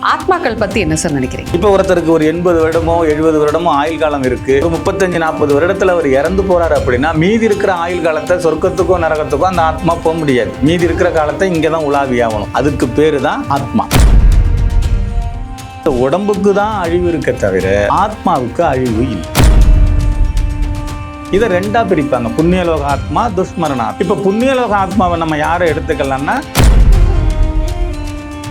ஆத்மாக்கள் பத்தி என்ன சார் நினைக்கிறீங்க? இப்போ ஒருத்தருக்கு ஒரு 80 வருடமோ 70 வருடமோ ஆயுள் காலம் இருக்கு. ஒரு 35-40 வருடத்துல அவர் இறந்து போறாரு அப்படின்னா மீதி இருக்கிற ஆயுள் காலத்தை சொர்க்கத்துக்கோ நரகத்துக்கோ அந்த ஆத்மா போக முடியாது. மீதி இருக்கிற காலத்தை இங்கதான் உலாவி ஆகணும். அதுக்கு பேரு தான் ஆத்மா. உடம்புக்கு தான் அழிவு இருக்க தவிர ஆத்மாவுக்கு அழிவு இல்லை. இதை ரெண்டா பிரிப்பாங்க, புண்ணியலோக ஆத்மா, துஷ்மரண ஆத்மா. இப்ப புண்ணியலோக ஆத்மாவை நம்ம யாரை எடுத்துக்கலாம்னா,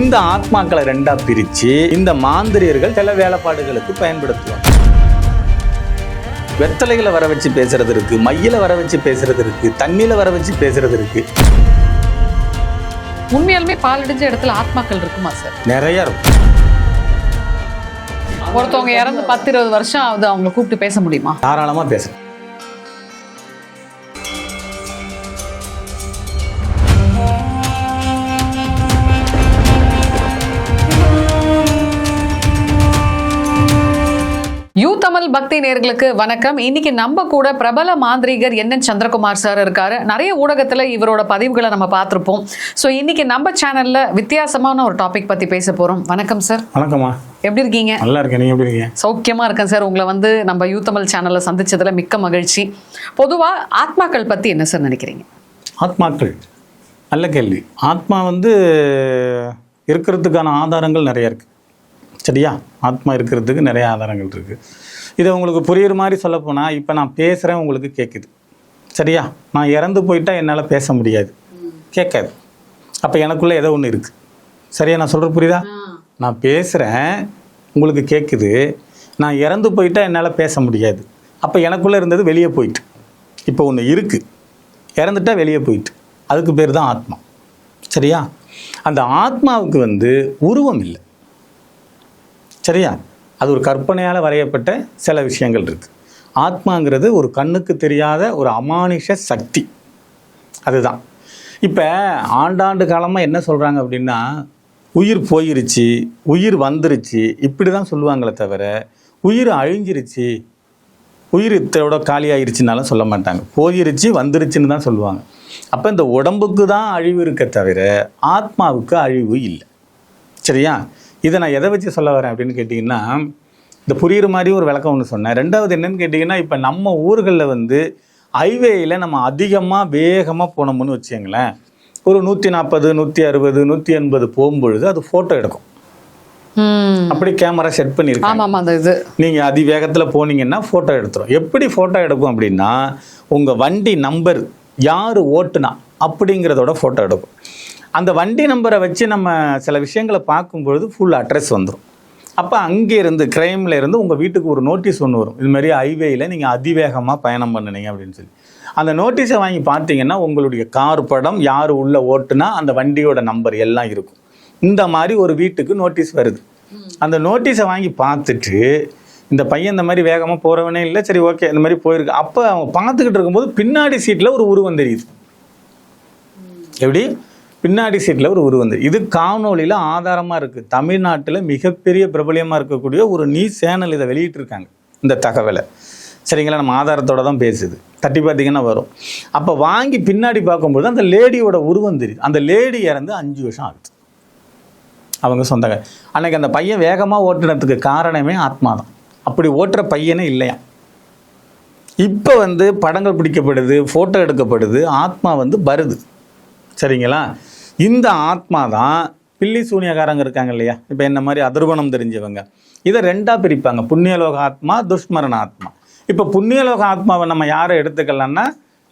இந்த ஆத்மாக்களை ரெண்டா பிரிச்சு இந்த மாந்திரியர்கள் சில வேலைப்பாடுகளுக்கு பயன்படுத்துவாங்க. வெத்தலைகளை வர வச்சு பேசுறது இருக்கு, மையில வர வச்சு பேசுறது இருக்கு, தண்ணியில வர வச்சு பேசுறது இருக்கு. உண்மையாலுமே பாலடைஞ்ச இடத்துல ஆத்மாக்கள் இருக்குமா சார்? நிறைய இருக்கும். ஒருத்தவங்க இறந்து 10-20 வருஷம் ஆகுது, அவங்க கூப்பிட்டு பேச முடியுமா? தாராளமா பேசணும். யூ தமிழ் பக்தி நேயர்களுக்கு வணக்கம். இன்னைக்கு நம்ம கூட பிரபல மாந்திரிகர் NN சந்திரகுமார் சார் இருக்காரு. நிறைய ஊடகத்துல இவரோட பதிவுகளை நம்ம பார்த்திருப்போம். ஸோ இன்னைக்கு நம்ம சேனல்ல வித்தியாசமான ஒரு டாபிக் பத்தி பேச போறோம். வணக்கம் சார். வணக்கம்மா. எப்படி இருக்கீங்க? நல்லா இருக்கேன். நீங்க எப்படி இருக்கீங்க? சௌக்கியமா இருக்கேன் சார். உங்களை நம்ம யூ தமிழ் சேனல்ல சந்திச்சதுல மிக்க மகிழ்ச்சி. பொதுவா ஆத்மாக்கள் பத்தி என்ன சார் நினைக்கிறீங்க? ஆத்மாக்கள் நல்ல கேள்வி. ஆத்மா இருக்கிறதுக்கான ஆதாரங்கள் நிறைய இருக்கு. சரியா? ஆத்மா இருக்கிறதுக்கு நிறைய ஆதாரங்கள் இருக்கு. இதை உங்களுக்கு புரியுற மாதிரி சொல்லப்போனால், இப்போ நான் பேசுகிறேன், உங்களுக்கு கேட்குது. சரியா? நான் இறந்து போயிட்டா என்னால் பேச முடியாது, கேட்காது. அப்போ எனக்குள்ளே ஏதோ ஒன்று இருக்குது. சரியா? நான் சொல்கிற புரியுதா? நான் பேசுகிறேன், உங்களுக்கு கேட்குது. நான் இறந்து போயிட்டா என்னால் பேச முடியாது. அப்போ எனக்குள்ளே இருந்தது வெளியே போயிட்டு, இப்போ ஒன்று இருக்குது, இறந்துட்டா வெளியே போயிட்டு. அதுக்கு பேர் தான் ஆத்மா. சரியா? அந்த ஆத்மாவுக்கு உருவம் இல்லை. சரியா? அது ஒரு கற்பனையால் வரையப்பட்ட சில விஷயங்கள் இருக்குது. ஆத்மாங்கிறது ஒரு கண்ணுக்கு தெரியாத ஒரு அமானுஷ சக்தி. அதுதான். இப்போ ஆண்டாண்டு காலமாக என்ன சொல்கிறாங்க அப்படின்னா, உயிர் போயிருச்சு, உயிர் வந்துருச்சு, இப்படி தான் சொல்லுவாங்களே தவிர உயிர் அழிஞ்சிருச்சு, உயிர் இத்தோட காலியாயிருச்சுனாலும் சொல்ல மாட்டாங்க. போயிருச்சு வந்துருச்சுன்னு தான் சொல்லுவாங்க. அப்போ இந்த உடம்புக்கு தான் அழிவு இருக்க தவிர ஆத்மாவுக்கு அழிவு இல்லை. சரியா? இதை நான் எதை வச்சு சொல்ல வரேன் அப்படின்னு கேட்டிங்கன்னா, இந்த புரியுற மாதிரி ஒரு விளக்கம் ஒன்று சொன்னேன். ரெண்டாவது என்னன்னு கேட்டிங்கன்னா, இப்போ நம்ம ஊர்களில் ஹைவேயில் நம்ம அதிகமாக வேகமாக போனோம்னு வச்சுங்களேன், ஒரு 140, 160, 180 போகும்பொழுது அது ஃபோட்டோ எடுக்கும். அப்படி கேமரா செட் பண்ணியிருக்காங்க. நீங்கள் அதிவேகத்தில் போனீங்கன்னா ஃபோட்டோ எடுத்துரும். எப்படி ஃபோட்டோ எடுக்கும் அப்படின்னா, உங்கள் வண்டி நம்பர் யார் ஓட்டுனா அப்படிங்கிறதோட ஃபோட்டோ எடுக்கும். அந்த வண்டி நம்பரை வச்சு நம்ம சில விஷயங்களை பார்க்கும்பொழுது ஃபுல் அட்ரஸ் வந்துடும். அப்போ அங்கேருந்து கிரைமில் இருந்து உங்கள் வீட்டுக்கு ஒரு நோட்டீஸ் ஒன்று வரும். இதுமாதிரி ஹைவேயில் நீங்கள் அதிவேகமாக பயணம் பண்ணினீங்க அப்படின்னு சொல்லி. அந்த நோட்டீஸை வாங்கி பார்த்தீங்கன்னா உங்களுடைய கார் படம், யார் உள்ளே ஓட்டுனா, அந்த வண்டியோட நம்பர் எல்லாம் இருக்கும். இந்த மாதிரி ஒரு வீட்டுக்கு நோட்டீஸ் வருது. அந்த நோட்டீஸை வாங்கி பார்த்துட்டு, இந்த பையன் இந்த மாதிரி வேகமாக போகிறவனே இல்லை, சரி ஓகே இந்த மாதிரி போயிருக்கு. அப்போ அவங்க பார்த்துக்கிட்டு இருக்கும்போது பின்னாடி சீட்டில் ஒரு உருவம் தெரியுது. எப்படி? பின்னாடி சீட்டில் ஒரு உருவம். இது காணொலியில் ஆதாரமாக இருக்குது. தமிழ்நாட்டில் மிகப்பெரிய பிரபலியமாக இருக்கக்கூடிய ஒரு நியூஸ் சேனல் இதை வெளியிட்டிருக்காங்க இந்த தகவலை. சரிங்களா? நம்ம ஆதாரத்தோடு தான் பேசுது. தட்டி பார்த்தீங்கன்னா வரும். அப்போ வாங்கி பின்னாடி பார்க்கும்போது அந்த லேடியோட உருவம் தெரியுது. அந்த லேடி இறந்து 5 வருஷம் ஆகுது. அவங்க சொந்தங்க. அன்றைக்கி அந்த பையன் வேகமாக ஓட்டுனதுக்கு காரணமே ஆத்மா தான். அப்படி ஓட்டுற பையனே இல்லையா. இப்போ படங்கள் பிடிக்கப்படுது, ஃபோட்டோ எடுக்கப்படுது, ஆத்மா வருது. சரிங்களா? இந்த ஆத்மா தான் பில்லி சூனியக்காரங்க இருக்காங்க இல்லையா, இப்போ என்ன மாதிரி அதர்வனம் தெரிஞ்சவங்க, இதை ரெண்டாக பிரிப்பாங்க, புண்ணியலோக ஆத்மா, துஷ்மரண ஆத்மா. இப்போ புண்ணியலோக ஆத்மாவை நம்ம யாரை எடுத்துக்கலாம்னா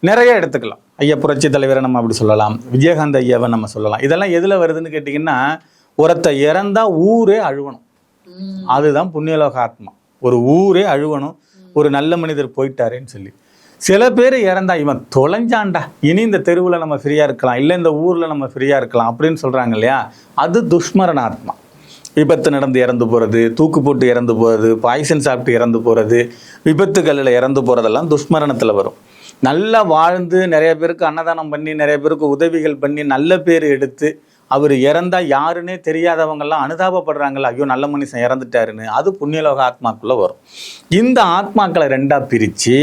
நிறைய எடுத்துக்கலாம். ஐயா புரட்சி தலைவரை நம்ம அப்படி சொல்லலாம், விஜயகாந்த் ஐயாவை நம்ம சொல்லலாம். இதெல்லாம் எதில் வருதுன்னு கேட்டிங்கன்னா, ஒருத்த இறந்தா ஊரே அழுவணும். அதுதான் புண்ணியலோக ஆத்மா. ஒரு ஊரே அழுவணும், ஒரு நல்ல மனிதர் போயிட்டாரேன்னு சொல்லி. சில பேர் இறந்தா இவன் தொலைஞ்சாண்டா, இனி இந்த தெருவில் நம்ம ஃப்ரீயாக இருக்கலாம், இல்லை இந்த ஊரில் நம்ம ஃப்ரீயாக இருக்கலாம் அப்படின்னு சொல்கிறாங்க இல்லையா, அது துஷ்மரண ஆத்மா. விபத்து நடந்து இறந்து போகிறது, தூக்கு போட்டு இறந்து போகிறது, பாய்சன் சாப்பிட்டு இறந்து போகிறது, விபத்துகளில் இறந்து போகிறதெல்லாம் துஷ்மரணத்தில் வரும். நல்லா வாழ்ந்து நிறைய பேருக்கு அன்னதானம் பண்ணி, நிறைய பேருக்கு உதவிகள் பண்ணி, நல்ல பேர் எடுத்து அவர் இறந்தா யாருன்னே தெரியாதவங்கெல்லாம் அனுதாபப்படுறாங்களா, ஐயோ நல்ல மனுஷன் இறந்துட்டாருன்னு, அது புண்ணியலோக ஆத்மாக்குள்ளே வரும். இந்த ஆத்மாக்களை ரெண்டாக பிரித்து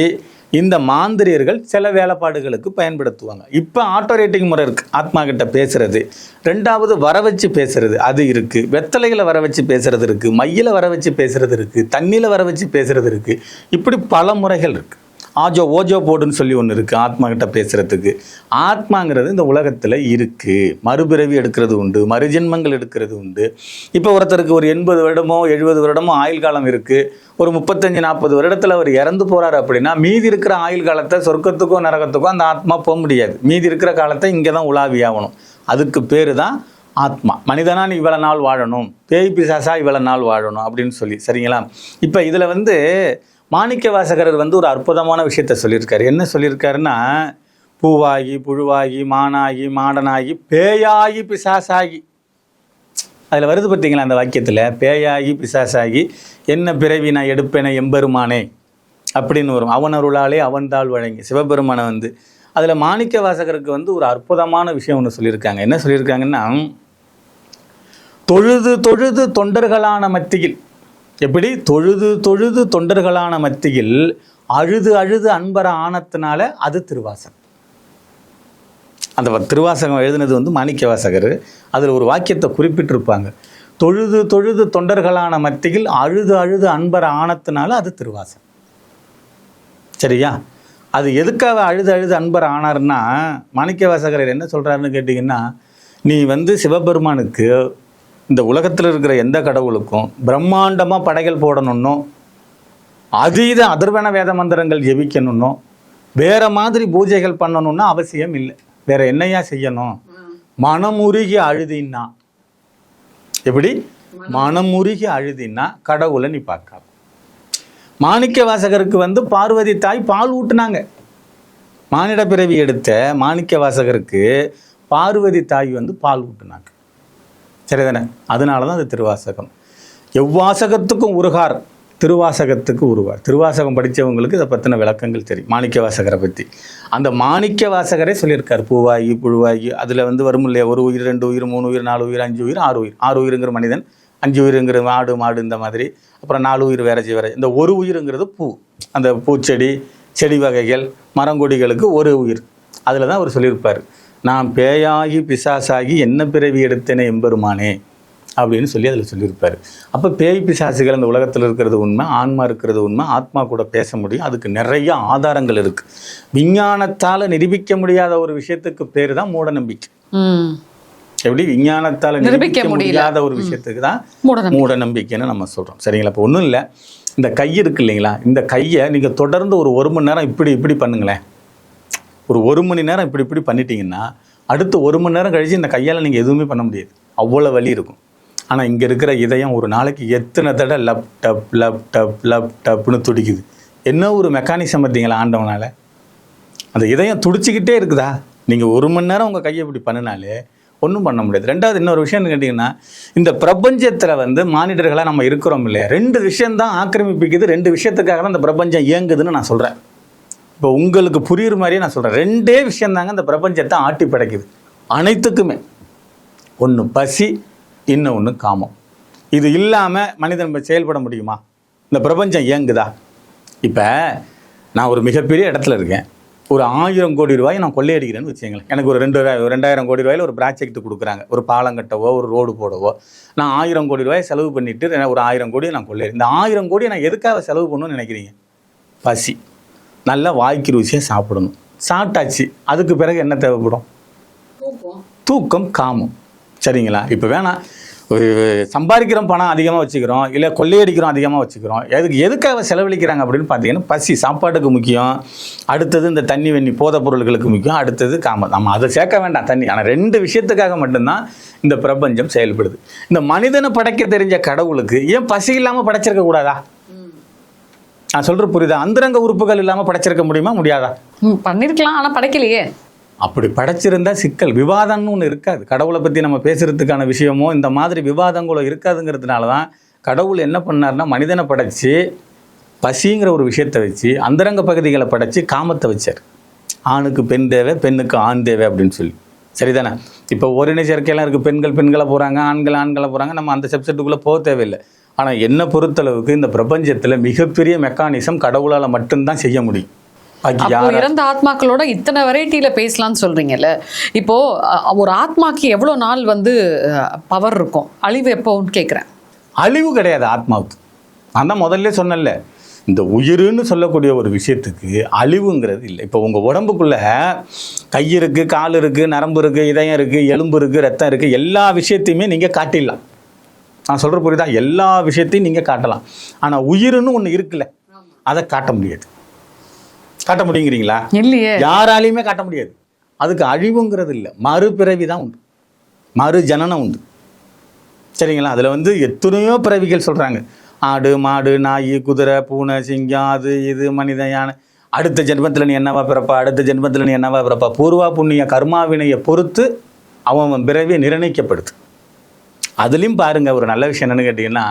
இந்த மாந்திரியர்கள் சில வேலைப்பாடுகளுக்கு பயன்படுத்துவாங்க. இப்போ ஆட்டோ ரேட்டிங் முறை இருக்குது, ஆத்மா கிட்ட பேசுறது. ரெண்டாவது வர வச்சு பேசுறது அது இருக்குது, வெத்தலைகளை வர வச்சு பேசுறது இருக்குது, மையில் வர வச்சு பேசுறது இருக்குது, தண்ணியில் வர வச்சு பேசுறது இருக்குது. இப்படி பல முறைகள் இருக்குது. ஓஜோ போர்டுன்னு சொல்லி ஒன்று இருக்குது ஆத்மா கிட்ட பேசுகிறதுக்கு. ஆத்மாங்கிறது இந்த உலகத்தில் இருக்குது, மறுபிறவி எடுக்கிறது உண்டு, மறுஜென்மங்கள் எடுக்கிறது உண்டு. இப்போ ஒருத்தருக்கு ஒரு 80 வருடமோ 70 வருடமோ ஆயுள் காலம் இருக்குது, ஒரு 35-40 வருடத்தில் அவர் இறந்து போகிறார் அப்படின்னா மீதி இருக்கிற ஆயுள் காலத்தை சொர்க்கத்துக்கோ நரகத்துக்கோ அந்த ஆத்மா போக முடியாது. மீதி இருக்கிற காலத்தை இங்கே தான் உலாவி ஆகணும். அதுக்கு பேர் தான் ஆத்மா. மனிதனா நீ இவ்வளோ நாள் வாழணும், பேய் பிசாசா இவ்வளோ நாள் வாழணும் அப்படின்னு சொல்லி. சரிங்களா? இப்போ இதில் மாணிக்க வாசகர் ஒரு அற்புதமான விஷயத்த சொல்லியிருக்காரு. என்ன சொல்லியிருக்காருன்னா, பூவாகி புழுவாகி மானாகி மாடனாகி பேயாகி பிசாசாகி. அதில் வருது பார்த்தீங்களா அந்த வாக்கியத்தில், பேயாகி பிசாசாகி என்ன பிறவி நான் எடுப்பேன எம்பெருமானே அப்படின்னு வரும். அவன் அருளாலே அவன்தாள் வழங்கி சிவபெருமானை அதில் மாணிக்க வாசகருக்கு ஒரு அற்புதமான விஷயம் ஒன்று சொல்லியிருக்காங்க. என்ன சொல்லியிருக்காங்கன்னா, தொழுது தொழுது தொண்டர்களான மத்தியில், எப்படி தொழுது தொழுது தொண்டர்களான மத்தியில் அழுது அழுது அன்பர ஆனத்தினால அது திருவாசகம். அந்த திருவாசகம் எழுதினது மாணிக்க வாசகர். அதில் ஒரு வாக்கியத்தை குறிப்பிட்டிருப்பாங்க, தொழுது தொழுது தொண்டர்களான மத்தியில் அழுது அழுது அன்பர ஆனத்தினால அது திருவாசகம். சரியா? அது எதுக்காக அழுது அழுது அன்பர் ஆனார்னா, மாணிக்க வாசகர் என்ன சொல்கிறாருன்னு கேட்டிங்கன்னா, நீ சிவபெருமானுக்கு இந்த உலகத்தில் இருக்கிற எந்த கடவுளுக்கும் பிரம்மாண்டமாக படைகள் போடணுன்னோ, அதீத அதிர்வன வேத மந்திரங்கள் ஜெபிக்கணுன்னோ, வேற மாதிரி பூஜைகள் பண்ணணும்னா அவசியம் இல்லை. வேற என்னையா செய்யணும்? மனமுருகி அழுதின்னா. எப்படி? மனமுருகி அழுதின்னா கடவுளை நீ பார்க்காம. மாணிக்க வாசகருக்கு பார்வதி தாய் பால் ஊட்டினாங்க. மானிட பிறவி எடுத்த மாணிக்க வாசகருக்கு பார்வதி தாய் பால் ஊட்டினாங்க. சரிதானே? அதனால தான் அது திருவாசகம். எவ்வாசகத்துக்கும் உருகார், திருவாசகத்துக்கு உருவார். திருவாசகம் படித்தவங்களுக்கு இதை பற்றின விளக்கங்கள் தெரியும் மாணிக்க வாசகரை பற்றி. அந்த மாணிக்க வாசகரே சொல்லியிருக்கார், பூவாகி புழுவாகி. அதில் வரும் இல்லையா, 1 உயிர் 2 உயிர் 3 உயிர் 4 உயிர் 5 உயிர் 6 உயிர். 6 உயிருங்கிற மனிதன், 5 உயிருங்கிற மாடு இந்த மாதிரி, அப்புறம் 4 உயிர் வேற ஜீவரை. இந்த 1 உயிருங்கிறது பூ, அந்த பூச்செடி செடி வகைகள் மரங்கொடிகளுக்கு 1 உயிர். அதில் தான் அவர் சொல்லியிருப்பார், நான் பேயாகி பிசாசாகி என்ன பிறவி எடுத்தேனே எம்பெருமானே அப்படின்னு சொல்லி அதில் சொல்லியிருப்பார். அப்போ பேய் பிசாசுகள் இந்த உலகத்தில் இருக்கிறது உண்மை, ஆன்மா இருக்கிறது உண்மை, ஆத்மா கூட பேச முடியும். அதுக்கு நிறைய ஆதாரங்கள் இருக்குது. விஞ்ஞானத்தால் நிரூபிக்க முடியாத ஒரு விஷயத்துக்கு பேர் தான் மூட நம்பிக்கை. எப்படி? விஞ்ஞானத்தால் நிரூபிக்க முடியாத ஒரு விஷயத்துக்கு தான் மூட நம்பிக்கைன்னு நம்ம சொல்கிறோம். சரிங்களா? இப்போ ஒன்றும் இல்லை, இந்த கை இருக்கு இல்லைங்களா, இந்த கையை நீங்கள் தொடர்ந்து ஒரு 1 மணி நேரம் இப்படி பண்ணுங்களேன். ஒரு 1 மணி நேரம் இப்படி பண்ணிட்டீங்கன்னா அடுத்து 1 மணி நேரம் கழித்து இந்த கையால் நீங்கள் எதுவுமே பண்ண முடியாது, அவ்வளோ வலி இருக்கும். ஆனால் இங்கே இருக்கிற இதயம் ஒரு நாளைக்கு எத்தனை தடவை லப் டப் லப் டப் லப் டப்னு துடிக்குது. என்ன ஒரு மெக்கானிசம் பார்த்தீங்களா ஆண்டவனால். அந்த இதயம் துடிச்சிக்கிட்டே இருக்குதா? நீங்கள் 1 மணி நேரம் உங்கள் கையை இப்படி பண்ணினாலே ஒன்றும் பண்ண முடியாது. ரெண்டாவது இன்னொரு விஷயம் கேட்டிங்கன்னா, இந்த பிரபஞ்சத்தில் மானிடர்களாக நம்ம இருக்கிறோம் இல்லையா, 2 விஷயந்தான் ஆக்கிரமிப்பிக்குது. 2 விஷயத்துக்காக தான் இந்த பிரபஞ்சம் இயங்குதுன்னு நான் சொல்கிறேன். இப்போ உங்களுக்கு புரியுற மாதிரியே நான் சொல்கிறேன், 2 விஷயந்தாங்க இந்த பிரபஞ்சத்தை ஆட்டி படைக்குது அனைத்துக்குமே. ஒன்று பசி, இன்னொன்று காமம். இது இல்லாமல் மனிதன் செயல்பட முடியுமா? இந்த பிரபஞ்சம் இயங்குதா? இப்போ நான் ஒரு மிகப்பெரிய இடத்துல இருக்கேன், ஒரு 1000 கோடி ரூபாய் நான் கொள்ளையடிக்கிறேன்னு வச்சுங்களேன். எனக்கு ஒரு 2000 கோடி ரூபாயில் ஒரு ப்ராஜெக்ட் கொடுக்குறாங்க, ஒரு பாலம் கட்டவோ ஒரு ரோடு போடவோ. நான் 1000 கோடி ரூபாய் செலவு பண்ணிவிட்டு ஒரு 1000 கோடி நான் கொள்ளையடி. இந்த 1000 கோடி நான் எதுக்காக செலவு பண்ணணும்னு நினைக்கிறீங்க? பசி, நல்லா வாய்க்கு ருசியாக சாப்பிடணும். சாப்பிட்டாச்சு, அதுக்கு பிறகு என்ன தேவைப்படும்? தூக்கம், காமம். சரிங்களா? இப்போ வேணாம், ஒரு சம்பாதிக்கிறோம், பணம் அதிகமாக வச்சுக்கிறோம், இல்லை கொள்ளையடிக்கிறோம் அதிகமாக வச்சுக்கிறோம். எதுக்காக செலவழிக்கிறாங்க அப்படின்னு பார்த்தீங்கன்னா, பசி சாப்பாட்டுக்கு முக்கியம், அடுத்தது இந்த தண்ணி வெண்ணி போதை பொருள்களுக்கு முக்கியம், அடுத்தது காமம். நம்ம அதை சேர்க்க வேண்டாம் தண்ணி. ஆனால் 2 விஷயத்துக்காக மட்டும்தான் இந்த பிரபஞ்சம் செயல்படுது. இந்த மனிதனை படைக்க தெரிஞ்ச கடவுளுக்கு ஏன் பசி இல்லாமல் படைச்சிருக்க கூடாதா? நான் சொல்கிற புரியுதா? அந்தரங்க உறுப்புகள் இல்லாமல் படைச்சிருக்க முடியுமா? முடியாதா? பண்ணியிருக்கலாம், ஆனால் படைக்கலையே. அப்படி படைச்சிருந்தா சிக்கல், விவாதம்னு ஒன்று இருக்காது. கடவுளை பற்றி நம்ம பேசுகிறதுக்கான விஷயமோ இந்த மாதிரி விவாதங்களோ இருக்காதுங்கிறதுனால தான் கடவுள் என்ன பண்ணார்னா, மனிதனை படைச்சி பசிங்கிற ஒரு விஷயத்தை வச்சு அந்தரங்க பகுதிகளை படைச்சி காமத்தை வச்சார். ஆணுக்கு பெண் தேவை, பெண்ணுக்கு ஆண் தேவை அப்படின்னு சொல்லி. சரிதானே? இப்போ ஓரின சேர்க்கையெல்லாம் இருக்குது, பெண்களை போகிறாங்க, ஆண்களை போகிறாங்க. நம்ம அந்த சப்ஜெக்டுக்குள்ளே போக தேவையில்லை. ஆனால் என்னை பொறுத்தளவுக்கு இந்த பிரபஞ்சத்தில் மிகப்பெரிய மெக்கானிசம் கடவுளால் மட்டும்தான் செய்ய முடியும். பாக்கி அப்போ இறந்த ஆத்மாக்களோட இத்தனை வெரைட்டியில பேசலாம்னு சொல்றீங்கல்ல. இப்போ ஒரு ஆத்மாக்கு எவ்வளவு நாள் வந்து பவர் இருக்கும், அழிவு எப்போன்னு கேட்குறேன். அழிவு கிடையாது ஆத்மாவுக்கு. நான் தான் முதல்ல சொன்னேன்ல, இந்த உயிருன்னு சொல்லக்கூடிய ஒரு விஷயத்துக்கு அழிவுங்கிறது இல்லை. இப்போ உங்கள் உடம்புக்குள்ள கை இருக்குது, கால் இருக்குது, நரம்பு இருக்குது, இதயம் இருக்குது, எலும்பு இருக்குது, ரத்தம் இருக்குது, எல்லா விஷயத்தையுமே நீங்கள் காட்டிடலாம். நான் சொல்கிற புரியுதா? எல்லா விஷயத்தையும் நீங்கள் காட்டலாம். ஆனால் உயிருன்னு ஒன்று இருக்குல்ல, அதை காட்ட முடியாது. காட்ட முடியுங்கிறீங்களா? இல்லையே, யாராலையுமே காட்ட முடியாது. அதுக்கு அழிவுங்கிறது இல்லை, மறுபிறவி தான் உண்டு, மறு ஜனனம் உண்டு. சரிங்களா? அதில் வந்து எத்தனையோ பிறவிகள் சொல்கிறாங்க. ஆடு, மாடு, நாய், குதிரை, பூனை, சிங்கம், அது இது, மனிதன், யானை. அடுத்த ஜென்மத்தில் நீ என்னவா பிறப்பா, அடுத்த ஜென்மத்தில் நீ என்னவா பிறப்பா, பூர்வா புண்ணிய கர்மாவினையை பொறுத்து அவன் பிறவியை நிர்ணயிக்கப்படுது. அதுலேயும் பாருங்கள், ஒரு நல்ல விஷயம் என்னென்னு கேட்டிங்கன்னா,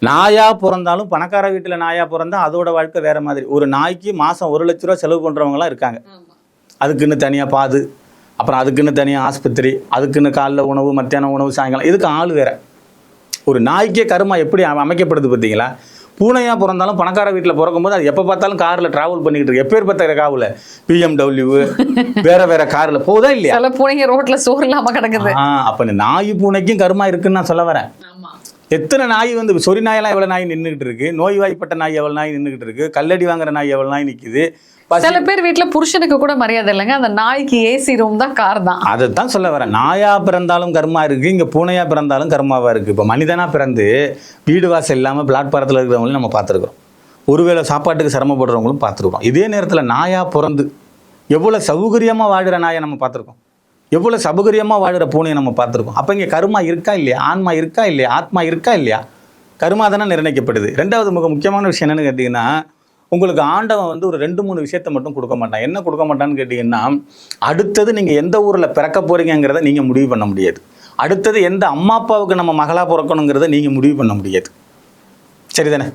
நாயாக பிறந்தாலும் பணக்கார வீட்டில் நாயாக பிறந்தால் அதோட வாழ்க்கை வேறு மாதிரி. ஒரு நாய்க்கு மாதம் 1 லட்ச ரூபா செலவு பண்ணுறவங்களாம் இருக்காங்க. அதுக்குன்னு தனியாக பாது, அப்புறம் அதுக்குன்னு தனியாக ஆஸ்பத்திரி, அதுக்குன்னு காலைல உணவு, மத்தியானம் உணவு, சாயங்காலம், இதுக்கு ஆள் வேறு. ஒரு நாய்க்கே கருமா எப்படி அமைக்கப்படுது பார்த்தீங்களா? பூனையாக பிறந்தாலும் பணக்கார வீட்டில் பிறக்கும்போது அது எப்போ பார்த்தாலும் காரில் ட்ராவல் பண்ணிக்கிட்டு இருக்கு. எப்பேர் பார்த்த காவில் BMW வேற வேற காரில் போதா இல்லையா? சில பூனைங்க ரோட்டில் சோறு இல்லாமல் கிடக்குது. அப்போ இந்த நாய் பூனைக்கும் கருமா இருக்குன்னு நான் சொல்ல வரேன். எத்தனை நாய் வந்து சொறி நாயெல்லாம் எவ்வளோ நாய் நின்றுக்கிட்டு இருக்கு, நோய்வாய்ப்பட்ட நாய் எவ்வளோ நாய் நின்றுக்கிட்டு இருக்கு, கல்லடி வாங்குற நாய் எவ்வளோ நாய் நிற்குது. சில பேர் வீட்டில் புருஷனுக்கு கூட மரியாதை இல்லைங்க, அந்த நாய்க்கு ஏசி ரூம் தான், கார் தான். அதை தான் சொல்ல வரேன். நாயா பிறந்தாலும் கர்மா இருக்குது, இங்கே பூனையாக பிறந்தாலும் கர்மாவாக இருக்குது. இப்போ மனிதனாக பிறந்து வீடு வாசல் இல்லாமல் பிளாட்பாரத்தில் இருக்கிறவங்களையும் நம்ம பார்த்துருக்குறோம். ஒருவேளை சாப்பாட்டுக்கு சிரமப்படுறவங்களும் பார்த்துருக்கோம். இதே நேரத்தில் நாயாக பிறந்து எவ்வளோ சௌகரியமாக வாழ்கிற நாயை நம்ம பார்த்துருக்கோம், எவ்வளோ சௌகரியமாக வாழ்கிற பூனையை நம்ம பார்த்துருக்கோம். அப்போ இங்கே கர்மா இருக்கா இல்லையா, ஆன்மா இருக்கா இல்லையா, ஆத்மா இருக்கா இல்லையா? கர்மா தானே நிர்ணயிக்கப்படுது. ரெண்டாவது முக்கியமான விஷயம் என்னென்னு கேட்டிங்கன்னா, உங்களுக்கு ஆண்டவன் வந்து ஒரு 2-3 விஷயத்தை மட்டும் கொடுக்க மாட்டான். என்ன கொடுக்க மாட்டான்னு கேட்டிங்கன்னா, அடுத்தது நீங்கள் எந்த ஊரில் பிறக்க போகிறீங்கிறத நீங்கள் முடிவு பண்ண முடியாது. அடுத்தது எந்த அம்மா அப்பாவுக்கு நம்ம மகளாக பிறக்கணுங்கிறத நீங்கள் முடிவு பண்ண முடியாது. சரிதானே?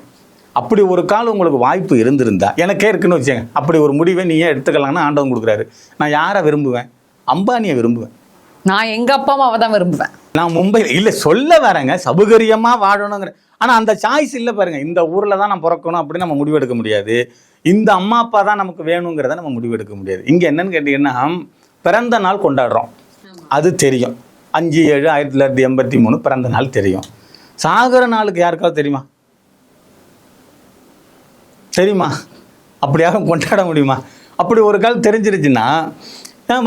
அப்படி ஒரு காலம் உங்களுக்கு வாய்ப்பு இருந்திருந்தா, எனக்கே இருக்குன்னு வச்சுங்க, அப்படி ஒரு முடிவை நீயே எடுத்துக்கலாம்னு ஆண்டவன் கொடுக்குறாரு. நான் யாரை விரும்புவேன்? அம்பானியை விரும்புவேன். நான் எங்கள் அப்பா அம்மாவை தான் விரும்புவேன். நான் மும்பையில் இல்லை சொல்ல வரேங்க, சௌகரியமாக வாழணுங்கிற. ஆனால் அந்த சாய்ஸ் இல்லை பாருங்கள். இந்த ஊரில் தான் நான் பிறக்கணும் அப்படின்னு நம்ம முடிவெடுக்க முடியாது. இந்த அம்மா அப்பா தான் நமக்கு வேணுங்கிறத நம்ம முடிவெடுக்க முடியாது. இங்கே என்னன்னு கேட்டிங்கன்னா, பிறந்த நாள் கொண்டாடுறோம், அது தெரியும். 5/7/1983 பிறந்த நாள் தெரியும். சாகர நாளுக்கு யாருக்காவது தெரியுமா? தெரியுமா? அப்படியாக கொண்டாட முடியுமா? அப்படி ஒரு கால் தெரிஞ்சிருச்சுன்னா,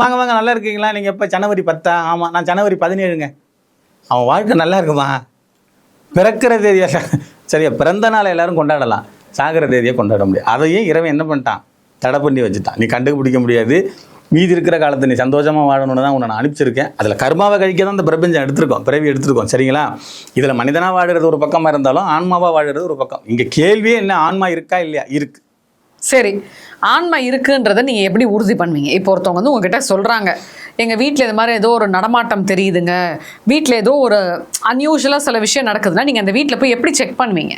வாங்க வாங்க நல்லா இருக்கீங்களா, நீங்கள் எப்போ ஜனவரி 10? ஆமாம், நான் ஜனவரி 17ங்க. அவன் வாழ்க்கை நல்லா இருக்குமா? பிறக்கிற தேதியை சரியா, பிறந்த நாளை எல்லாரும் கொண்டாடலாம், சாகிற தேதியை கொண்டாட முடியாது. அதையும் இறைவன் என்ன பண்ணிட்டான், தடை பண்ணி வச்சுட்டான். நீ கண்டுபிடிக்க முடியாது. மீதி இருக்கிற காலத்தை நீ சந்தோஷமாக வாழணும்னு தான் உன்னை நான் அனுப்பிச்சிருக்கேன். அதில் கர்மாவை கழிக்க தான் இந்த பிரபஞ்சம் எடுத்திருக்கோம், பிறவி எடுத்திருக்கோம். சரிங்களா? இதில் மனிதனாக வாழுறது ஒரு பக்கமாக இருந்தாலும் ஆன்மாவாக வாழுறது ஒரு பக்கம். இங்கே கேள்வியே என்ன, ஆன்மா இருக்கா இல்லையா? இருக்கு. சரி, ஆன்மா இருக்குன்றதை நீங்கள் எப்படி உறுதி பண்ணுவீங்க? இப்போ ஒருத்தவங்க வந்து உங்ககிட்ட சொல்கிறாங்க, எங்கள் வீட்டில் இது மாதிரி ஏதோ ஒரு நடமாட்டம் தெரியுதுங்க, வீட்டில் ஏதோ ஒரு அன்யூஷுவலாக சில விஷயம் நடக்குதுன்னா நீங்கள் அந்த வீட்டில் போய் எப்படி செக் பண்ணுவீங்க?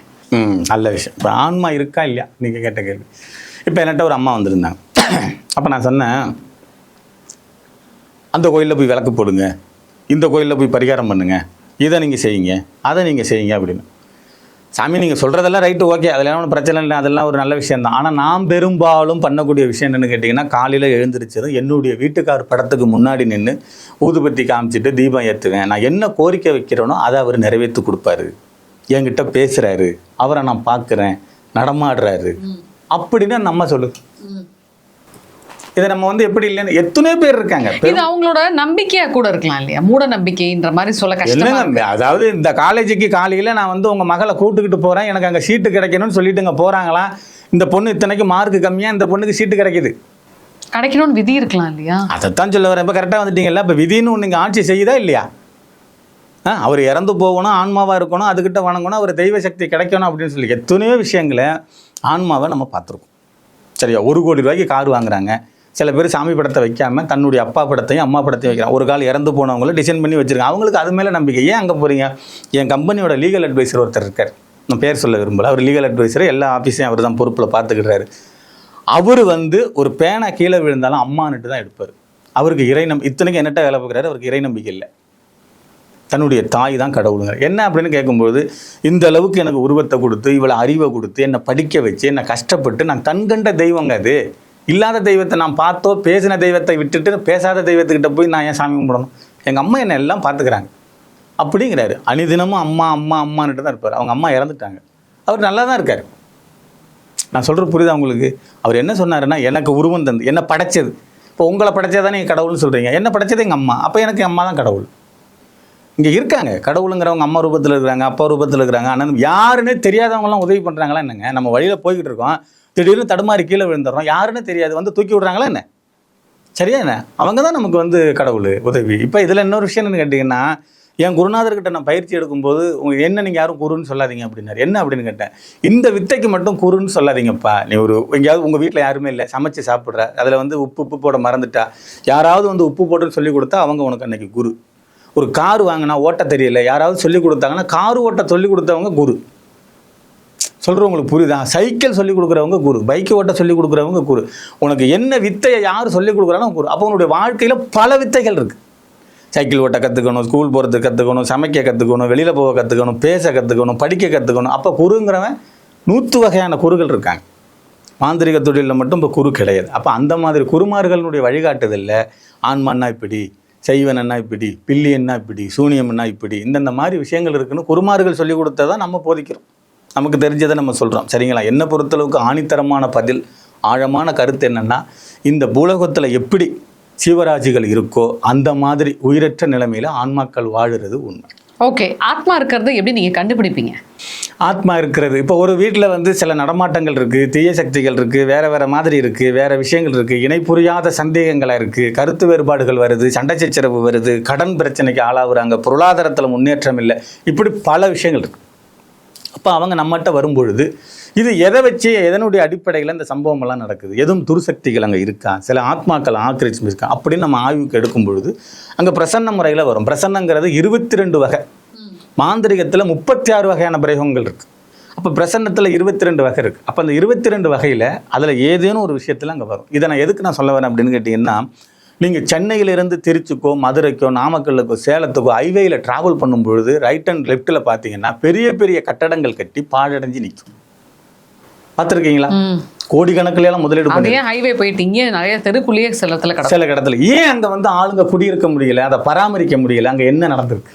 நல்ல விஷயம். இப்போ ஆன்மா இருக்கா இல்லையா நீங்கள் கேட்ட கேள்வி. இப்போ என்கிட்ட ஒரு அம்மா வந்திருந்தாங்க. அப்போ நான் சொன்னேன், அந்த கோயிலில் போய் விளக்கு போடுங்க, இந்த கோயிலில் போய் பரிகாரம் பண்ணுங்க, இதை நீங்கள் செய்யுங்க, அதை நீங்கள் செய்யுங்க அப்படின்னு. சாமி நீங்கள் சொல்கிறதெல்லாம் ரைட்டு, ஓகே, அதெல்லாம் ஒன்றும் பிரச்சனை இல்லை, அதெல்லாம் ஒரு நல்ல விஷயம் தான். ஆனால் நான் பெரும்பாலும் பண்ணக்கூடிய விஷயம் என்னென்னு கேட்டிங்கன்னா, காலையில் எழுந்திரிச்சதும் என்னுடைய வீட்டுக்கார் படத்துக்கு முன்னாடி நின்று ஊதுபத்தி காமிச்சிட்டு தீபம் ஏற்றுவேன். நான் என்ன கோரிக்கை வைக்கிறேனோ அதை அவர் நிறைவேற்றி கொடுப்பாரு. என்கிட்ட பேசுகிறாரு, அவரை நான் பார்க்குறேன், நடமாடுறாரு அப்படின்னு நம்ம சொல்லுது. இதை நம்ம வந்து எப்படி இல்லைன்னு எத்தனை பேர் இருக்காங்க. இது அவங்களோட நம்பிக்கையா கூட இருக்கலாம் இல்லையா, மூட நம்பிக்கைன்ற மாதிரி சொல்ல கஷ்டம். அதாவது இந்த காலேஜுக்கு காலையில் நான் வந்து உங்கள் மகளை கூட்டுக்கிட்டு போகிறேன், எனக்கு அங்கே சீட்டு கிடைக்கணும்னு சொல்லிட்டுங்க போகிறாங்களா? இந்த பொண்ணு இத்தனைக்கு மார்க்கு கம்மியாக, இந்த பொண்ணுக்கு சீட்டு கிடைக்கணும்னு விதி இருக்கலாம் இல்லையா? அதைத்தான் சொல்ல வரேன். இப்போ கரெக்டாக வந்துட்டீங்கல்ல. இப்போ விதின்னு ஒன்று இங்கே ஆட்சி செய்யுதா இல்லையா? அவர் இறந்து போகணும், ஆன்மாவாக இருக்கணும், அதுக்கிட்ட வணங்கணும், அவர் தெய்வ சக்தி கிடைக்கணும் அப்படின்னு சொல்லி எத்தனையோ விஷயங்களை ஆன்மாவை நம்ம பார்த்துருக்கோம். சரியா? 1 கோடி ரூபாய்க்கு கார் வாங்குறாங்க. சில பேர் சாமி படத்தை வைக்காமல் தன்னுடைய அப்பா படத்தையும் அம்மா படத்தையும் வைக்கிறாங்க. ஒரு கால் இறந்து போனவங்களும் டிசைன் பண்ணி வச்சுருக்காங்க. அவங்களுக்கு அது மேலே நம்பிக்கை. ஏன் அங்கே போகிறீங்க? என் கம்பெனியோட லீகல் அட்வைசர் ஒருத்தர் இருக்கார், நான் பேர் சொல்ல விரும்பல. அவர் லீகல் அட்வைசர், எல்லா ஆஃபீஸையும் அவர் தான் பொறுப்பில் பார்த்துக்கிட்டாரு. அவர் வந்து ஒரு பேனா கீழே விழுந்தாலும் அம்மானுட்டு தான் எடுப்பார். அவருக்கு இத்தனைக்கு என்னட்ட வேலை பார்க்குறாரு, அவருக்கு இறை நம்பிக்கை இல்லை. தன்னுடைய தாய் தான் கடவுளுங்க. என்ன அப்படின்னு கேட்கும்போது, இந்த அளவுக்கு எனக்கு உருவத்தை கொடுத்து, இவ்வளோ அறிவை கொடுத்து, என்னை படிக்க வச்சு, என்னை கஷ்டப்பட்டு, நான் கண்கண்ட தெய்வங்க அது. இல்லாத தெய்வத்தை நான் பார்த்தோ பேசின தெய்வத்தை விட்டுட்டு பேசாத தெய்வத்துக்கிட்ட போய் நான் ஏன் சாமி கும்பிடணும்? எங்கள் அம்மா என்னை எல்லாம் பார்த்துக்கிறாங்க அப்படிங்கிறாரு. அணிதினமும் அம்மா அம்மா அம்மான்ட்டு தான் இருப்பார். அவங்க அம்மா இறந்துட்டாங்க, அவர் நல்லா தான் இருக்கார். நான் சொல்கிறது புரியுதா உங்களுக்கு? அவர் என்ன சொன்னாருன்னா, எனக்கு உருவம் தந்து என்னை படைச்சது. இப்போ உங்களை படைச்சதானே நீங்கள் கடவுள்னு சொல்கிறீங்க, என்ன படைச்சது எங்கள் அம்மா, அப்போ எனக்கு அம்மா தான் கடவுள். இங்கே இருக்காங்க கடவுளுங்கிறவங்க, அம்மா ரூபத்தில் இருக்கிறாங்க, அப்பா ரூபத்தில் இருக்கிறாங்க, அண்ணன் யாருன்னே தெரியாதவங்களாம் உதவி பண்ணுறாங்களா என்னங்க? நம்ம வழியில் போய்கிட்டு இருக்கோம், திடீர்னு தடுமாறி கீழே விழுந்துடுறோம், யாருன்னு தெரியாது, வந்து தூக்கி விடுறாங்களா என்ன? சரியா என்ன? அவங்க தான் நமக்கு வந்து கடவுள் உதவி. இப்போ இதில் இன்னொரு விஷயம் என்னன்னு கேட்டிங்கன்னா, என் குருநாதர்கிட்ட நான் பயிற்சி எடுக்கும்போது உங்களுக்கு என்ன நீங்கள் யாரும் குருன்னு சொல்லாதீங்க அப்படின்னாரு. என்ன அப்படின்னு கேட்டேன். இந்த வித்தைக்கு மட்டும் குருன்னு சொல்லாதீங்கப்பா. நீ ஒரு எங்கேயாவது உங்கள் வீட்டில் யாருமே இல்லை, சமைச்சு சாப்பிட்ற, அதில் வந்து உப்பு போட மறந்துட்டா, யாராவது வந்து உப்பு போட்டுன்னு சொல்லி கொடுத்தா அவங்க உனக்கு அன்னைக்கு குரு. ஒரு கார் வாங்கினா ஓட்ட தெரியல, யாராவது சொல்லி கொடுத்தாங்கன்னா கார் ஓட்ட சொல்லி கொடுத்தவங்க குரு. சொல்கிறவங்களுக்கு புரியுதா? சைக்கிள் சொல்லிக் கொடுக்குறவங்க குரு, பைக்கு ஓட்ட சொல்லிக் கொடுக்குறவங்க குரு. உனக்கு என்ன வித்தையை யார் சொல்லிக் கொடுக்குறாலும் குரு. அப்போ உன்னுடைய வாழ்க்கையில் பல வித்தைகள் இருக்குது. சைக்கிள் ஓட்ட கற்றுக்கணும், ஸ்கூல் போகிறதுக்கு கற்றுக்கணும், சமைக்க கற்றுக்கணும், வெளியில் போக கற்றுக்கணும், பேச கற்றுக்கணும், படிக்க கற்றுக்கணும். அப்போ குருங்கிறவன் 100 வகையான குருகள் இருக்காங்க. மாந்திரிக தொழிலில் மட்டும் இப்போ குரு கிடையாது. அப்போ அந்த மாதிரி குருமார்களுடைய வழிகாட்டுதலில் ஆன்மான்னா இப்படி, செய்வனா இப்படி, பில்லியன்னா இப்படி, சூனியம்னா இப்படி, இந்தந்த மாதிரி விஷயங்கள் இருக்குன்னு குருமார்கள் சொல்லிக் கொடுத்ததை நம்ம போதிக்கிறோம். நமக்கு தெரிஞ்சதை நம்ம சொல்கிறோம். சரிங்களா? என்னை பொறுத்தளவுக்கு ஆணித்தரமான பதில், ஆழமான கருத்து என்னென்னா, இந்த பூலோகத்தில் எப்படி சீவராஜிகள் இருக்கோ அந்த மாதிரி உயிரற்ற நிலைமையில் ஆன்மாக்கள் வாழுறது உண்மை. ஓகே, ஆத்மா இருக்கிறது எப்படி நீங்கள் கண்டுபிடிப்பீங்க? ஆத்மா இருக்கிறது இப்போ ஒரு வீட்டில் வந்து சில நடமாட்டங்கள் இருக்குது, தீய சக்திகள் இருக்குது, வேறு மாதிரி இருக்குது, வேறு விஷயங்கள் இருக்குது, இணை புரியாத சந்தேகங்களாக இருக்குது, கருத்து வேறுபாடுகள் வருது, சண்டை சச்சரவு வருது, கடன் பிரச்சனைக்கு ஆளாகுறாங்க, பொருளாதாரத்தில் முன்னேற்றம் இல்லை, இப்படி பல விஷயங்கள் இருக்குது. அப்போ அவங்க நம்மகிட்ட வரும்பொழுது இது எதை வச்சு, எதனுடைய அடிப்படையில் இந்த சம்பவமெல்லாம் நடக்குது, எதுவும் துர்சக்திகள் அங்கே இருக்கா, சில ஆத்மாக்கள் ஆக்கிரமிச்சு இருக்கா அப்படின்னு நம்ம ஆய்வுக்கு எடுக்கும் பொழுது அங்கே பிரசன்ன முறையில் வரும். பிரசன்னங்கிறது 22 வகை, மாந்திரிகத்தில் 36 வகையான பிரயோகங்கள் இருக்குது. அப்போ பிரசன்னத்தில் 22 வகை இருக்குது. அப்போ அந்த 22 வகையில் அதில் ஏதேனும் ஒரு விஷயத்தில் அங்கே வரும். இதை நான் எதுக்கு நான் சொல்ல வரேன் அப்படின்னு கேட்டிங்கன்னா, நீங்கள் சென்னையிலேருந்து திருச்சிக்கோ, மதுரைக்கோ, நாமக்கல்லுக்கோ, சேலத்துக்கோ ஹைவேயில் ட்ராவல் பண்ணும்பொழுது ரைட் அண்ட் லெஃப்ட்டில் பார்த்தீங்கன்னா பெரிய பெரிய கட்டடங்கள் கட்டி பாழடைஞ்சு நிற்கும். பார்த்துருக்கீங்களா? கோடிக்கணக்கில் எல்லாம் முதலீடு பண்ணி ஹைவே போயிட்டீங்க, நிறைய தெருக்குள்ளேயே சில இடத்துல ஏன் அங்கே வந்து ஆளுங்க குடியிருக்க முடியல, அதை பராமரிக்க முடியல, அங்கே என்ன நடந்திருக்கு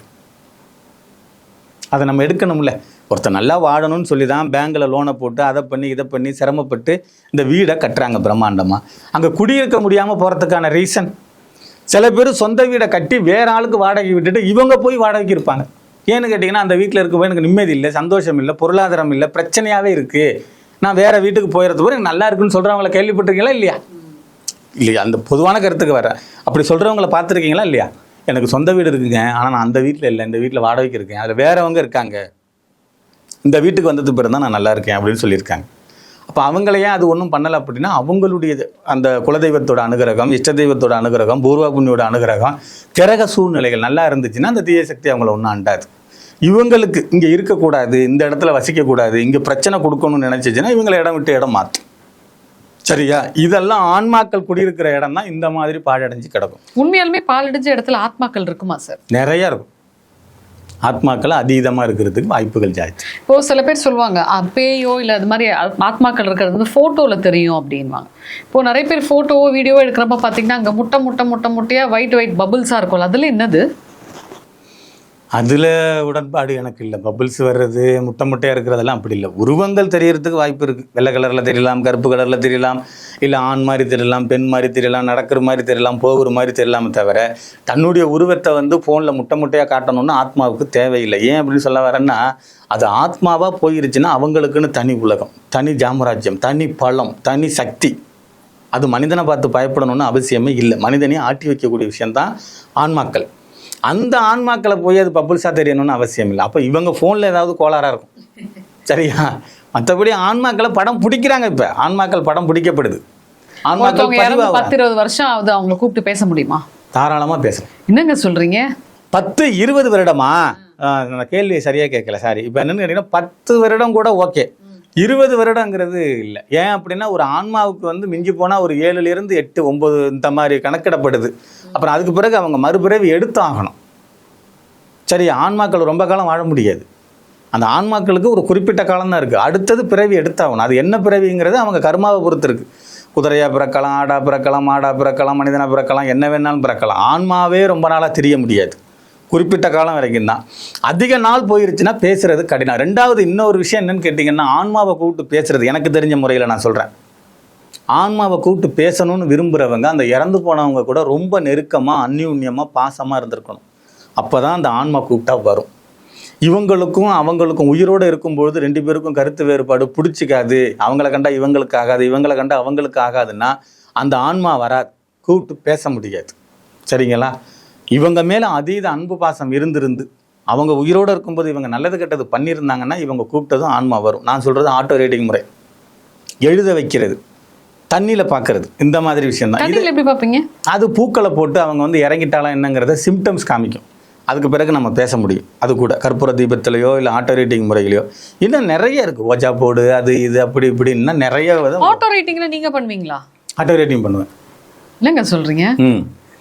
அதை நம்ம எடுக்கணும்ல. ஒருத்தர் நல்லா வாழணும்னு சொல்லி தான் பேங்கில் லோனை போட்டு அதை பண்ணி இதை பண்ணி சிரமப்பட்டு இந்த வீடை கட்டுறாங்க பிரம்மாண்டமாக. அங்கே குடியிருக்க முடியாமல் போகிறதுக்கான ரீசன், சில பேர் சொந்த வீடை கட்டி வேற ஆளுக்கு வாடகை விட்டுட்டு இவங்க போய் வாடகைக்கு இருப்பாங்க. ஏன்னு கேட்டிங்கன்னா, அந்த வீட்டில் இருக்க எனக்கு நிம்மதி இல்லை, சந்தோஷம் இல்லை, பொருளாதாரம் இல்லை, பிரச்சனையாகவே இருக்குது, நான் வேறு வீட்டுக்கு போயிடுறது போது எனக்கு நல்லா இருக்குன்னு சொல்கிறவங்கள கேள்விப்பட்டிருக்கீங்களா இல்லையா? இல்லையா? அந்த பொதுவான கருத்துக்கு வரேன். அப்படி சொல்கிறவங்கள பார்த்துருக்கீங்களா இல்லையா? எனக்கு சொந்த வீடு இருக்குங்க, ஆனால் நான் அந்த வீட்டில் இல்லை, இந்த வீட்டில் வாடகைக்கு இருக்கேன், அதில் வேறவங்க இருக்காங்க, இந்த வீட்டுக்கு வந்தது பிறகு தான் நான் நல்லா இருக்கேன் அப்படின்னு சொல்லியிருக்காங்க. அப்போ அவங்களையே அது ஒன்றும் பண்ணலை அப்படின்னா அவங்களுடைய அந்த குலதெய்வத்தோட அனுகிரகம், இஷ்ட தெய்வத்தோட அனுகிரகம், பூர்வபுண்ணியோட அனுகிரகம், கிரக சூழ்நிலைகள் நல்லா இருந்துச்சுன்னா அந்த தீய சக்தி அவங்கள ஒன்றும் அண்டாது. இவங்களுக்கு இங்கே இருக்கக்கூடாது, இந்த இடத்துல வசிக்கக்கூடாது, இங்கே பிரச்சனை கொடுக்கணும்னு நினச்சிச்சுன்னா இவங்களை இடம் விட்டு இடம் மாற்றும். சரியா? இதெல்லாம் ஆன்மாக்கள் குடியிருக்கிற இடம் தான் இந்த மாதிரி பாழடைஞ்சு கிடக்கும். உண்மையாலுமே பாழடைஞ்ச இடத்துல ஆத்மாக்கள் இருக்குமா சார்? நிறைய இருக்கும். ஆத்மாக்கள் அதீதமாக இருக்கிறதுக்கு வாய்ப்புகள் ஜாஸ்தி. இப்போ சில பேர் சொல்லுவாங்க பேயோ இல்லை அது மாதிரி ஆத்மாக்கள் இருக்கிறது வந்து ஃபோட்டோவில் தெரியும் அப்படின்வாங்க. இப்போ நிறைய பேர் ஃபோட்டோவோ வீடியோவோ எடுக்கிறப்ப பார்த்தீங்கன்னா அங்கே முட்டையாக ஒயிட் பபுள்ஸாக இருக்கும்ல, அதில் என்னது? அதில் உடன்பாடு எனக்கு இல்லை. பபிள்ஸ் வர்றது, முட்டையாக இருக்கிறதெல்லாம் அப்படி இல்லை. உருவங்கள் தெரியறதுக்கு வாய்ப்பு இருக்குது. வெள்ளை கலரில் தெரியலாம், கருப்பு கலரில் தெரியலாம், இல்லை ஆண் மாதிரி தெரியலாம், பெண் மாதிரி தெரியலாம், நடக்கிற மாதிரி தெரியலாம், போகிற மாதிரி தெரியலாமே தவிர தன்னுடைய உருவத்தை வந்து ஃபோனில் முட்டையாக காட்டணும்னு ஆத்மாவுக்கு தேவையில்லை. ஏன் அப்படின்னு சொல்ல வரேன்னா, அது ஆத்மாவாக போயிருச்சுன்னா அவங்களுக்குன்னு தனி உலகம், தனி ஜாமராஜ்யம், தனி பலம், தனி சக்தி. அது மனிதனை பார்த்து பயப்படணும்னு அவசியமே இல்லை. மனிதனையும் ஆட்டி வைக்கக்கூடிய விஷயந்தான் ஆன்மாக்கள். அந்த ஆன்மாக்களை போய் அது பப்புள்ஸாக தெரியணும்னு அவசியம் இல்லை. அப்போ இவங்க ஃபோனில் ஏதாவது கோளாறாக இருக்கும். சரியா? மற்றபடி ஆன்மாக்களை படம் பிடிக்கிறாங்க. இப்போ ஆன்மாக்கள் படம் பிடிக்கப்படுது. ஆன்மாக்கள் 10-20 வருஷம் ஆகுது, அவங்களை கூப்பிட்டு பேச முடியுமா? தாராளமாக பேசலாம். என்னங்க சொல்கிறீங்க? 10-20 வருடமா? நான் கேள்வியை சரியாக கேட்கல, சாரி. இப்போ என்னென்னு கேட்டிங்கன்னா 10 வருடம் கூட ஓகே, 20 வருடங்கிறது இல்லை. ஏன் அப்படின்னா ஒரு ஆன்மாவுக்கு வந்து மிஞ்சி போனால் ஒரு 7லிருந்து 8, 9 இந்த மாதிரி கணக்கிடப்படுது. அப்புறம் அதுக்கு பிறகு அவங்க மறுபிறவி எடுத்தாகணும். சரி, ஆன்மாக்கள் ரொம்ப காலம் வாழ முடியாது. அந்த ஆன்மாக்களுக்கு ஒரு குறிப்பிட்ட காலம் தான் இருக்குது. அடுத்தது பிறவி எடுத்தாகணும். அது என்ன பிறவிங்கிறது அவங்க கர்மாவை பொறுத்து இருக்குது. குதிரையாக பிறக்கலாம், ஆடாக பிறக்கலாம், மாடாக பிறக்கலாம், மனிதனாக பிறக்கலாம், என்ன வேணாலும் பிறக்கலாம். ஆன்மாவே ரொம்ப நாளாக தெரிய முடியாது, குறிப்பிட்ட காலம் வரைக்கும் தான். அதிக நாள் போயிருச்சுன்னா பேசுறது கடினம். ரெண்டாவது இன்னொரு விஷயம் என்னன்னு கேட்டிங்கன்னா, ஆன்மாவை கூப்பிட்டு பேசுறது எனக்கு தெரிஞ்ச முறையில் நான் சொல்கிறேன். ஆன்மாவை கூப்பிட்டு பேசணும்னு விரும்புகிறவங்க அந்த இறந்து போனவங்க கூட ரொம்ப நெருக்கமாக, அந்யூன்யமாக, பாசமாக இருந்திருக்கணும். அப்போ தான் அந்த ஆன்மா கூப்பிட்டா வரும். இவங்களுக்கும் அவங்களுக்கும் உயிரோடு இருக்கும்பொழுது 2 பேருக்கும் கருத்து வேறுபாடு பிடிச்சிக்காது, அவங்கள கண்டா இவங்களுக்கு ஆகாது, இவங்களை கண்டா அவங்களுக்கு ஆகாதுன்னா அந்த ஆன்மா வராது, கூப்பிட்டு பேச முடியாது. சரிங்களா? இவங்க மேலே அதீத அன்பு பாசம் இருந்திருந்து அவங்க உயிரோடு இருக்கும்போது இவங்க நல்லது கெட்டது பண்ணியிருந்தாங்கன்னா இவங்க கூப்பிட்டதும் ஆன்மா வரும். நான் சொல்கிறது ஆட்டோ ரேட்டிங் முறை, எழுத வைக்கிறது, தண்ணியில் பார்க்கறது, இந்த மாதிரி விஷயம் தான். தண்ணியில் எப்படி பார்ப்பீங்க? அது பூக்களை போட்டு அவங்க வந்து இறங்கிட்டாலும் என்னங்கிறத சிம்டம்ஸ் காமிக்கும். அதுக்கு பிறகு நம்ம பேச முடியும். அது கூட கற்பூர தீபத்திலையோ இல்லை ஆட்டோ ரேட்டிங் முறையிலையோ இன்னும் நிறைய இருக்குது. ஓஜா போடு, அது இது அப்படி இப்படி இன்னும் நிறைய. ஆட்டோ ரேட்டிங்கில் நீங்கள் பண்ணுவீங்களா? ஆட்டோ ரேட்டிங் பண்ணுவேன். என்னங்க சொல்கிறீங்க?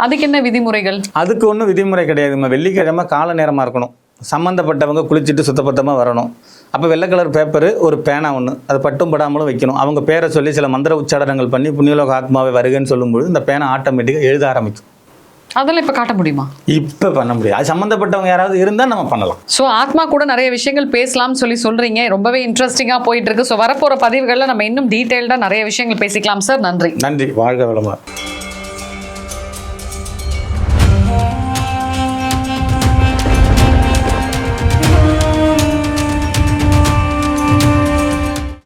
அதுக்கு என்ன விதிமுறைகள்? அதுக்கு ஒன்றும் விதிமுறை கிடையாது. நம்ம வெள்ளிக்கிழமை கால நேரமாக இருக்கணும், சம்மந்தப்பட்டவங்க குளிச்சுட்டு சுத்தபத்தமாக வரணும். அப்போ வெள்ளை கலர் பேப்பரு, ஒரு பேனா ஒன்று, அது பட்டும் படாமலும் வைக்கணும். அவங்க பேரை சொல்லி சில மந்திர உச்சாடனங்கள் பண்ணி புண்ணியலோக ஆத்மாவை வருகன்னு சொல்லும்போது இந்த பேனா ஆட்டோமேட்டிக்காக எழுத ஆரம்பிக்கும். அதெல்லாம் இப்போ காட்ட முடியுமா? இப்போ பண்ண முடியாது. அது சம்மந்தப்பட்டவங்க யாராவது இருந்தால் நம்ம பண்ணலாம். ஸோ ஆத்மா கூட நிறைய விஷயங்கள் பேசலாம்னு சொல்கிறீங்க. ரொம்பவே இன்ட்ரெஸ்டிங்காக போயிட்டு இருக்கு. ஸோ வரப்போகிற பதிவுகளில் நம்ம இன்னும் டீட்டெயில்டாக நிறைய விஷயங்கள் பேசிக்கலாம் சார். நன்றி. நன்றி. வாழ்க வளமுடன்.